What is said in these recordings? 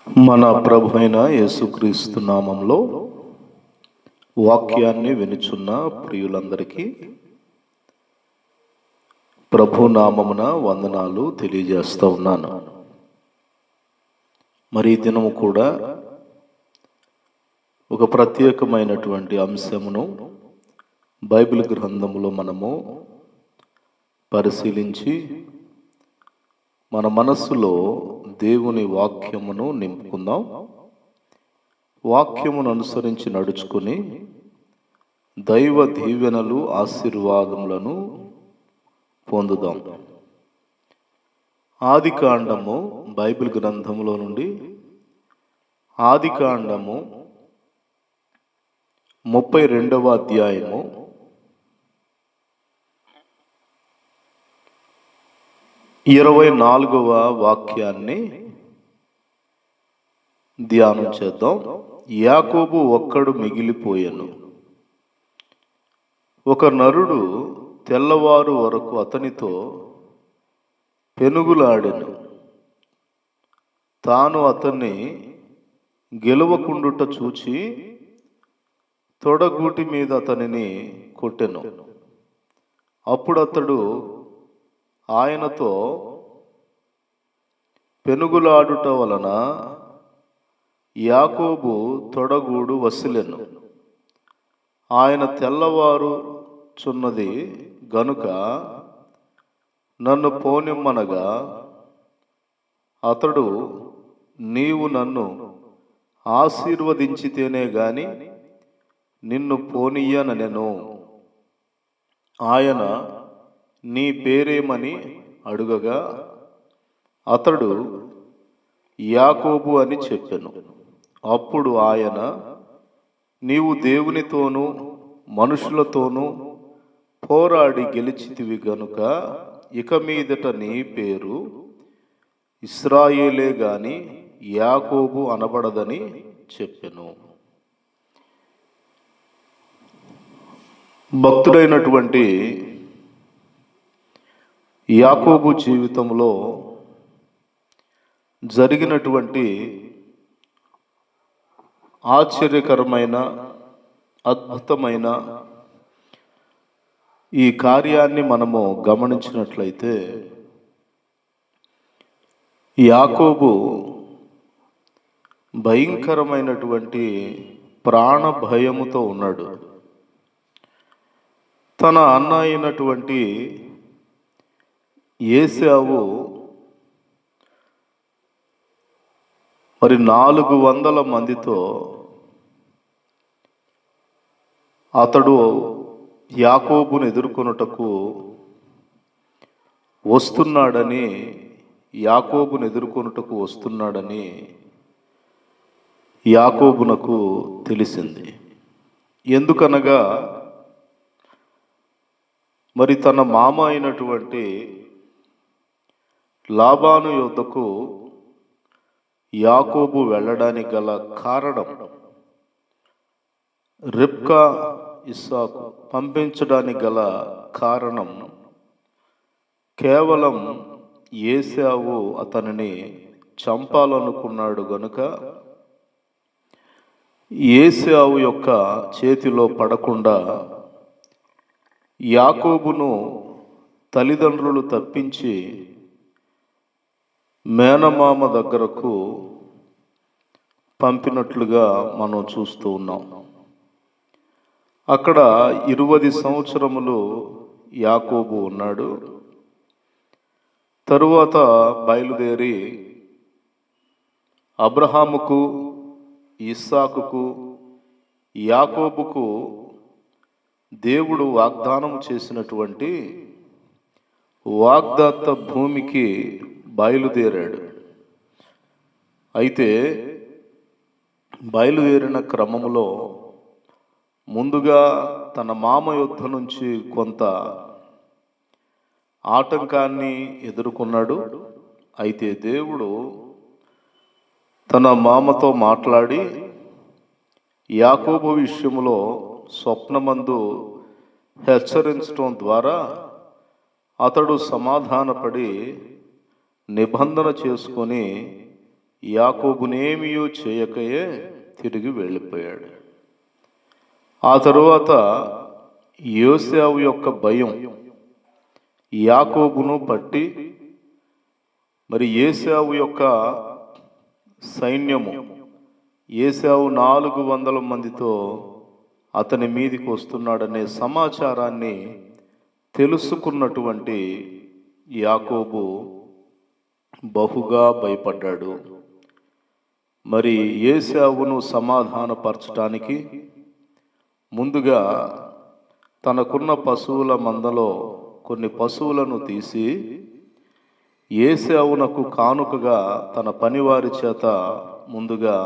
మన ప్రభు అయిన యేసుక్రీస్తు నామంలో వాక్యాన్ని వినుచున్న ప్రియులందరికీ ప్రభు నామమున వందనాలు తెలియజేస్తూ ఉన్నాను. మరి ఈ దినము కూడా ఒక ప్రత్యేకమైనటువంటి అంశమును బైబిల్ గ్రంథములో మనము పరిశీలించి మన మనస్సులో దేవుని వాక్యమును నింపుకుందాం. వాక్యమును అనుసరించి నడుచుకుని దైవ దీవెనలు ఆశీర్వాదములను పొందుదాం. ఆదికాండము బైబిల్ గ్రంథములో నుండి ఆదికాండము 32వ అధ్యాయము 24వ వాక్యాన్ని ధ్యానం చేద్దాం. యాకోబు ఒక్కడు మిగిలిపోయెను. ఒక నరుడు తెల్లవారు వరకు అతనితో పెనుగులాడెను. తాను అతన్ని గెలవకుండుట చూచి తొడగూటి మీద అతనిని కొట్టెను. అప్పుడు అతడు ఆయనతో, పెనుగులాడుట వలన యాకోబు తొడగూడు వసిలెను. ఆయన తెల్లవారుచున్నది గనుక నన్ను పోనిమ్మనగా అతడు, నీవు నన్ను ఆశీర్వదించితేనే గాని నిన్ను పోనీయనెను. ఆయన, నీ పేరేమని అడుగగా అతడు యాకోబు అని చెప్పెను. అప్పుడు ఆయన, నీవు దేవునితోనూ మనుషులతోనూ పోరాడి గెలిచితివి గనుక ఇక మీదట నీ పేరు ఇశ్రాయేలే గాని యాకోబు అనబడదని చెప్పెను. భక్తుడైనటువంటి యాకోబు జీవితంలో జరిగినటువంటి ఆశ్చర్యకరమైన అద్భుతమైన ఈ కార్యాన్ని మనము గమనించినట్లయితే, యాకోబు భయంకరమైనటువంటి ప్రాణ భయముతో ఉన్నాడు. తన అన్న అయినటువంటి ఏశావు మరి 400 మందితో అతడు యాకోబును ఎదుర్కొనుటకు వస్తున్నాడని యాకోబునకు తెలిసింది. ఎందుకనగా మరి తన మామ అయినటువంటి లాబాను యొద్దకు యాకోబు వెళ్ళడానికి గల కారణం, రిబ్కా ఇస్సాకు పంపించడానికి గల కారణం కేవలం ఏశావు అతనిని చంపాలనుకున్నాడు గనుక ఏశావు యొక్క చేతిలో పడకుండా యాకోబును తల్లిదండ్రులు తప్పించి మేనమామ దగ్గరకు పంపినట్లుగా మనం చూస్తూ ఉన్నాం. అక్కడ 20 సంవత్సరములు యాకోబు ఉన్నాడు. తరువాత బయలుదేరి అబ్రహాముకు, ఇస్సాకుకు, యాకోబుకు దేవుడు వాగ్దానం చేసినటువంటి వాగ్దత్త భూమికి బయలుదేరాడు. అయితే బయలుదేరిన క్రమములో ముందుగా తన మామ యుద్ధ నుంచి కొంత ఆటంకాన్ని ఎదుర్కొన్నాడు. అయితే దేవుడు తన మామతో మాట్లాడి యాకోబు విషయంలో స్వప్నమందు హెచ్చరించడం ద్వారా అతడు సమాధానపడి నిబంధన చేసుకొని యాకోబునేమియో చేయకయే తిరిగి వెళ్ళిపోయాడు. ఆ తరువాత యోసేపు యొక్క భయం యాకోబును పట్టి, మరి ఏశావు యొక్క సైన్యము, ఏశావు 400 మందితో అతని మీదికి వస్తున్నాడనే సమాచారాన్ని తెలుసుకున్నటువంటి యాకోబు బహుగా భయపడ్డాడు. మరి ఏశావును సమాధానపరచటానికి ముందుగా తనకున్న పశువుల మందలో కొన్ని పశువులను తీసి ఏశావునకు కానుకగా తన పనివారి చేత ముందుగా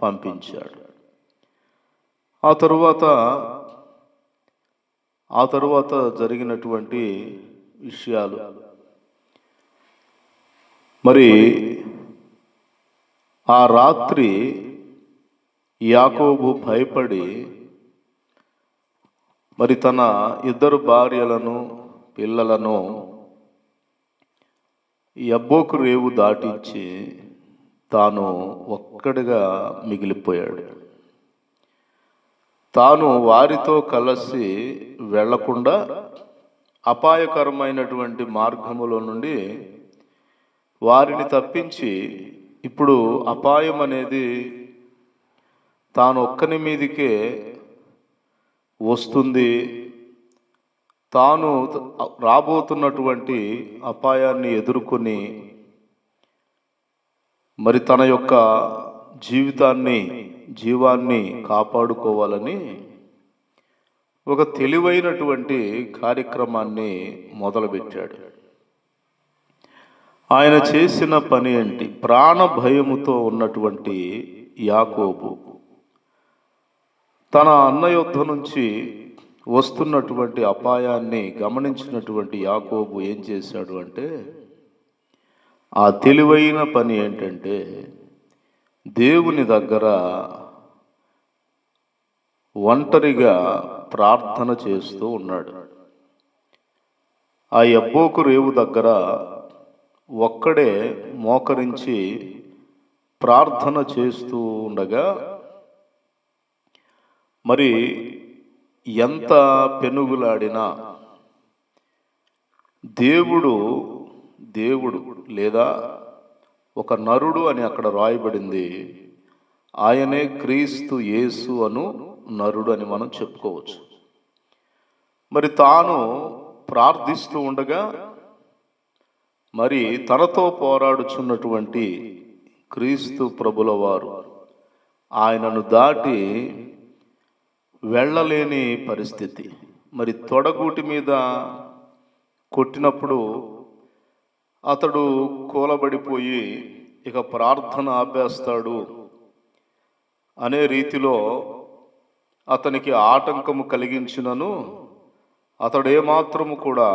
పంపించాడు. ఆ తరువాత జరిగినటువంటి విషయాలు, మరి ఆ రాత్రి యాకోబు భయపడి మరి తన 2 భార్యలను పిల్లలను యబ్బోకు రేవు దాటించి తాను ఒక్కడిగా మిగిలిపోయాడు. తాను వారితో కలిసి వెళ్లకుండా అపాయకరమైనటువంటి మార్గములో నుండి వారిని తప్పించి, ఇప్పుడు అపాయం అనేది తాను ఒక్కని మీదికే వస్తుంది, తాను రాబోతున్నటువంటి అపాయాన్ని ఎదుర్కొని మరి తన యొక్క జీవాన్ని కాపాడుకోవాలని ఒక తెలివైనటువంటి కార్యక్రమాన్ని మొదలుపెట్టాడు. ఆయన చేసిన పని ఏంటి? ప్రాణ భయముతో ఉన్నటువంటి యాకోబు తన అన్న యొద్ద నుంచి వస్తున్నటువంటి అపాయాన్ని గమనించినటువంటి యాకోబు ఏం చేశాడు అంటే, ఆ తెలివైన పని ఏంటంటే దేవుని దగ్గర ఒంటరిగా ప్రార్థన చేస్తూ ఉన్నాడు. ఆ యబ్బోకు రేవు దగ్గర ఒక్కడే మోకరించి ప్రార్థన చేస్తూ ఉండగా, మరి ఎంత పెనుగులాడినా దేవుడు లేదా ఒక నరుడు అని అక్కడ రాయబడింది, ఆయనే క్రీస్తు యేసు అను నరుడు అని మనం చెప్పుకోవచ్చు. మరి తాను ప్రార్థిస్తూ ఉండగా మరి తనతో పోరాడుచున్నటువంటి క్రీస్తు ప్రభుల వారు ఆయనను దాటి వెళ్ళలేని పరిస్థితి. మరి తొడగూటి మీద కొట్టినప్పుడు అతడు కూలబడిపోయి ఇక ప్రార్థన ఆపేస్తాడు అనే రీతిలో అతనికి ఆటంకము కలిగించినను అతడు ఏమాత్రము కూడా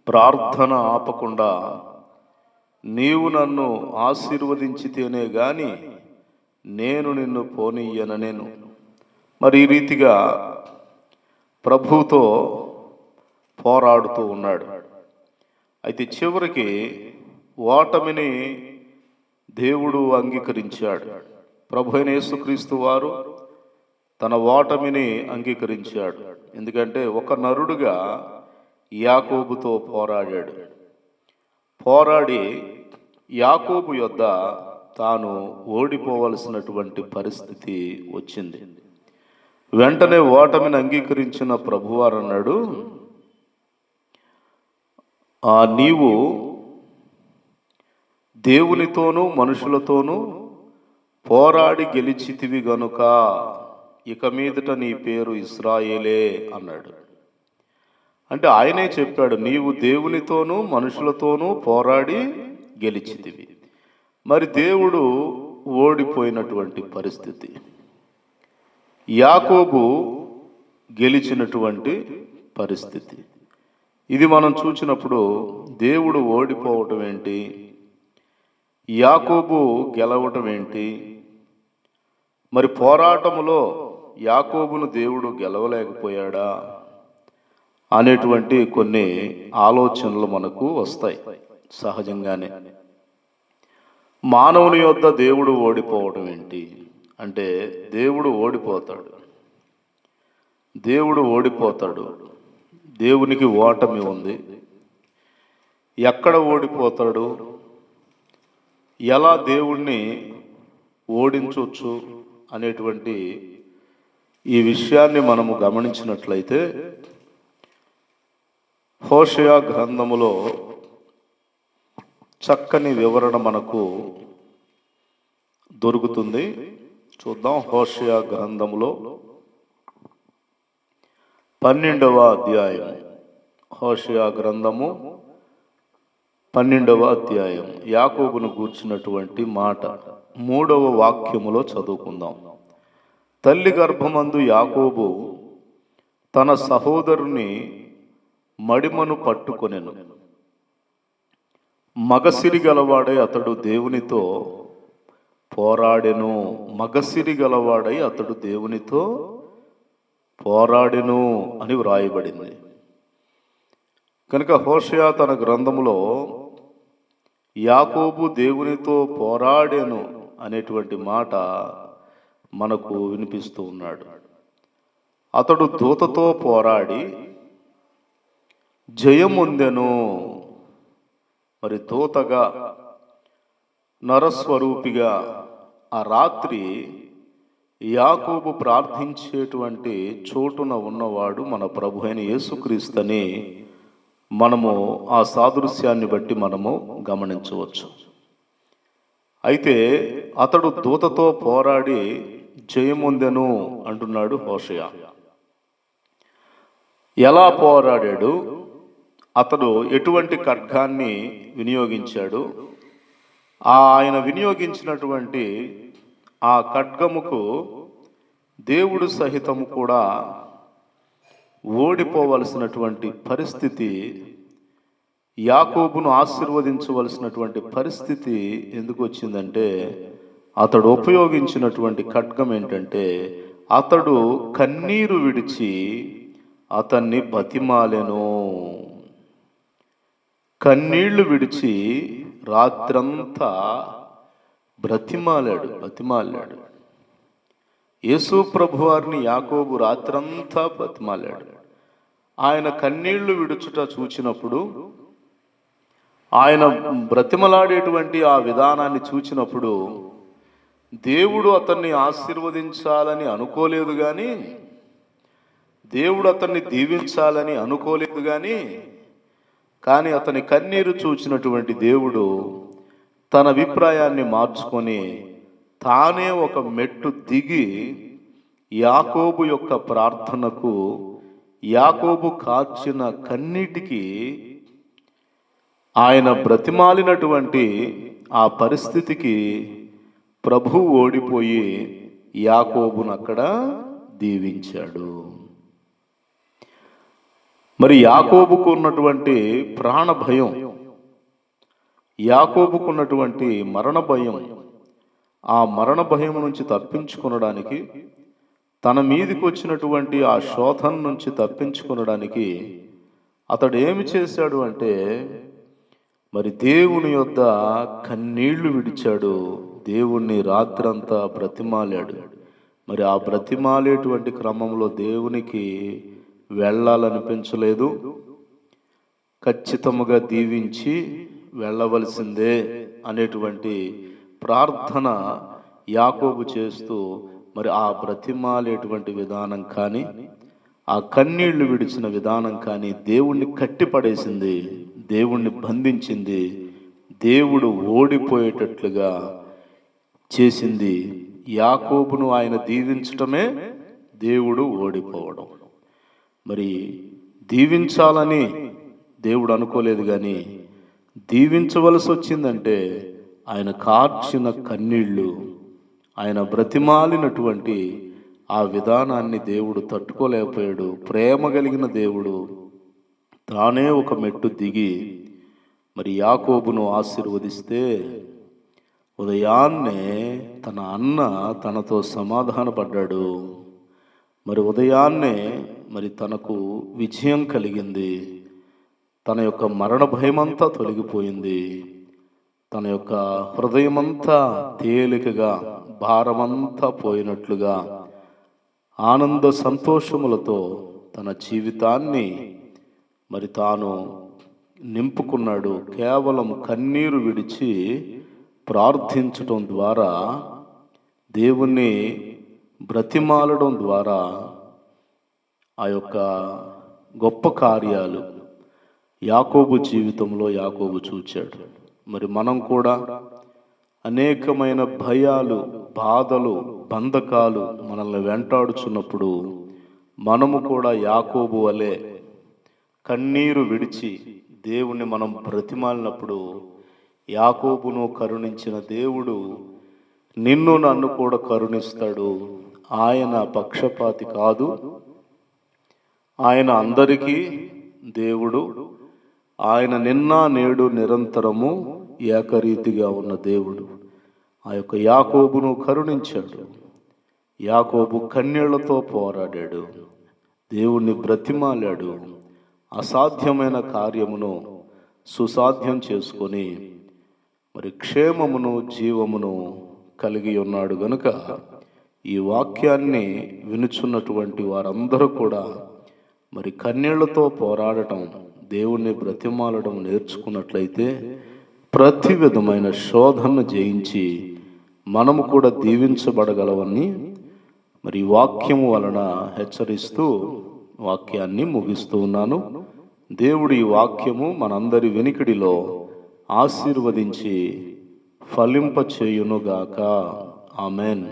ప్రార్థన ఆపకుండా, నీవు నన్ను ఆశీర్వదించితేనే గాని నేను నిన్ను పోనీయననేను. మరి ఈ రీతిగా ప్రభువుతో పోరాడుతూ ఉన్నాడు. అయితే చివరికి ఓటమిని దేవుడు అంగీకరించాడు. ప్రభు అయిన యేసుక్రీస్తు వారు తన ఓటమిని అంగీకరించాడు. ఎందుకంటే ఒక నరుడుగా యాకోబుతో పోరాడి యాకోబు యొద్ద తాను ఓడిపోవలసినటువంటి పరిస్థితి వచ్చింది. వెంటనే ఓటమిని అంగీకరించిన ప్రభువారు అన్నాడు, నీవు దేవునితోనూ మనుషులతోనూ పోరాడి గెలిచితివి గనుక ఇక మీదట నీ పేరు ఇశ్రాయేలే అన్నాడు. అంటే ఆయనే చెప్పాడు, నీవు దేవునితోనూ మనుషులతోనూ పోరాడి గెలిచితివి. మరి దేవుడు ఓడిపోయినటువంటి పరిస్థితి, యాకోబు గెలిచినటువంటి పరిస్థితి. ఇది మనం చూసినప్పుడు దేవుడు ఓడిపోవటం ఏంటి, యాకోబు గెలవటం ఏంటి? మరి పోరాటములో యాకోబును దేవుడు గెలవలేకపోయాడా అనేటువంటి కొన్ని ఆలోచనలు మనకు వస్తాయి సహజంగానే. మానవుని యొద్ద దేవుడు ఓడిపోవడం ఏంటి అంటే, దేవుడు ఓడిపోతాడు. దేవుడు ఓడిపోతాడు. దేవునికి ఓటమి ఉంది. ఎక్కడ ఓడిపోతాడు, ఎలా దేవుణ్ణి ఓడించవచ్చు అనేటువంటి ఈ విషయాన్ని మనము గమనించినట్లయితే, హోషేయ గ్రంథములో చక్కని వివరణ మనకు దొరుకుతుంది. చూద్దాం. హోషేయ గ్రంథములో 12వ అధ్యాయం. హోషేయ గ్రంథము 12వ అధ్యాయం యాకోబును గూర్చినటువంటి మాట 3వ వాక్యములో చదువుకుందాం. తల్లి గర్భమందు యాకోబు తన సహోదరుని మడిమను పట్టుకొనెను. మగసిరి గలవాడై అతడు దేవునితో పోరాడెను. మగసిరి గలవాడై అతడు దేవునితో పోరాడెను అని వ్రాయబడింది. కనుక హోషేయ తన గ్రంథములో యాకోబు దేవునితో పోరాడెను అనేటువంటి మాట మనకు వినిపిస్తూ ఉన్నాడు. అతడు దూతతో పోరాడి జయముందెను. మరి దూతగా, నరస్వరూపిగా ఆ రాత్రి యాకోబు ప్రార్థించేటువంటి చోటున ఉన్నవాడు మన ప్రభు అయిన యేసుక్రీస్తుని మనము ఆ సాదృశ్యాన్ని బట్టి మనము గమనించవచ్చు. అయితే అతడు దూతతో పోరాడి జయముందెను అంటున్నాడు హోషేయ. ఎలా పోరాడాడు, అతడు ఎటువంటి ఖడ్గాన్ని వినియోగించాడు, ఆయన వినియోగించినటువంటి ఆ ఖడ్గముకు దేవుడు సహితము కూడా ఓడిపోవలసినటువంటి పరిస్థితి, యాకోబును ఆశీర్వదించవలసినటువంటి పరిస్థితి ఎందుకు వచ్చిందంటే, అతడు ఉపయోగించినటువంటి ఖడ్గం ఏంటంటే, అతడు కన్నీరు విడిచి అతన్ని బతిమాలెను. కన్నీళ్లు విడిచి రాత్రంతా బతిమాలాడు. యేసు ప్రభువారిని యాకోబు రాత్రంతా బతిమాలాడు. ఆయన కన్నీళ్లు విడుచుట చూచినప్పుడు, ఆయన బ్రతిమలాడేటువంటి ఆ విధానాన్ని చూచినప్పుడు, దేవుడు అతన్ని ఆశీర్వదించాలని అనుకోలేదు కానీ, దేవుడు అతన్ని దీవించాలని అనుకోలేదు కానీ అతని కన్నీరు చూచినటువంటి దేవుడు తన అభిప్రాయాన్ని మార్చుకొని తానే ఒక మెట్టు దిగి యాకోబు యొక్క ప్రార్థనకు, యాకోబు కార్చిన కన్నీటికి, ఆయన బ్రతిమాలినటువంటి ఆ పరిస్థితికి ప్రభువు ఓడిపోయి యాకోబును అక్కడ దీవించాడు. మరి యాకోబుకు ఉన్నటువంటి ప్రాణ భయం, యాకోబుకు ఉన్నటువంటి మరణ భయం, ఆ మరణ భయం నుంచి తప్పించుకొనడానికి, తన మీదికి వచ్చినటువంటి ఆ శోధన నుంచి తప్పించుకొనడానికి అతడు ఏమి చేశాడు అంటే, మరి దేవుని యొద్ద కన్నీళ్లు విడిచాడు. దేవుణ్ణి రాత్రంతా బ్రతిమాలాడు. మరి ఆ బ్రతిమాలేటువంటి క్రమంలో దేవునికి వెళ్ళాలనిపించలేదు. ఖచ్చితముగా దీవించి వెళ్ళవలసిందే అనేటువంటి ప్రార్థన యాకోబు చేస్తూ, మరి ఆ బ్రతిమాలేటువంటి విధానం కానీ, ఆ కన్నీళ్లు విడిచిన విధానం కానీ దేవుణ్ణి కట్టిపడేసింది, దేవుణ్ణి బంధించింది, దేవుడు ఓడిపోయేటట్లుగా చేసింది. యాకోబును ఆయన దీవించటమే, దేవుడు ఓడిపోవడం. మరి దీవించాలని దేవుడు అనుకోలేదు కానీ దీవించవలసి వచ్చిందంటే ఆయన కార్చిన కన్నీళ్లు, ఆయన బ్రతిమాలినటువంటి ఆ విధానాన్ని దేవుడు తట్టుకోలేకపోయాడు. ప్రేమ కలిగిన దేవుడు తానే ఒక మెట్టు దిగి మరి యాకోబును ఆశీర్వదిస్తే, ఉదయాన్నే తన అన్న తనతో సమాధానపడ్డాడు. మరి ఉదయాన్నే మరి తనకు విజయం కలిగింది. తన యొక్క మరణ భయమంతా తొలగిపోయింది. తన యొక్క హృదయమంతా తేలికగా, భారమంతా పోయినట్లుగా ఆనంద సంతోషములతో తన జీవితాన్ని మరి తాను నింపుకున్నాడు. కేవలం కన్నీరు విడిచి ప్రార్థించటం ద్వారా, దేవుణ్ణి బ్రతిమాలడం ద్వారా ఆ యొక్క గొప్ప కార్యాలు యాకోబు జీవితంలో యాకోబు చూచాడు. మరి మనం కూడా అనేకమైన భయాలు, బాధలు, బంధకాలు మనల్ని వెంటాడుచున్నప్పుడు మనము కూడా యాకోబు వలె కన్నీరు విడిచి దేవుణ్ణి మనం బ్రతిమాలినప్పుడు యాకోబును కరుణించిన దేవుడు నిన్ను నన్ను కూడా కరుణిస్తాడు. ఆయన పక్షపాతి కాదు. ఆయన అందరికీ దేవుడు. ఆయన నిన్న నేడు నిరంతరము ఏకరీతిగా ఉన్న దేవుడు. ఆ యొక్క యాకోబును కరుణించాడు. యాకోబు కన్నీళ్లతో పోరాడాడు, దేవుణ్ణి బ్రతిమాలాడు. అసాధ్యమైన కార్యమును సుసాధ్యం చేసుకొని మరి క్షేమమును జీవమును కలిగి ఉన్నాడు గనుక ఈ వాక్యాన్ని వినుచున్నటువంటి వారందరూ కూడా మరి కన్నీళ్లతో పోరాడటం, దేవుణ్ణి బ్రతిమాలడం నేర్చుకున్నట్లయితే ప్రతి విధమైన శోధనను జయించి మనము కూడా దీవించబడగలవని మరి వాక్యము వలన హెచ్చరిస్తూ వాక్యాన్ని ముగిస్తూ ఉన్నాను. దేవుడి ఈ వాక్యము మనందరి వెనికిడిలో ఆశీర్వదించి ఫలింపచేయునుగాక. ఆమెన్.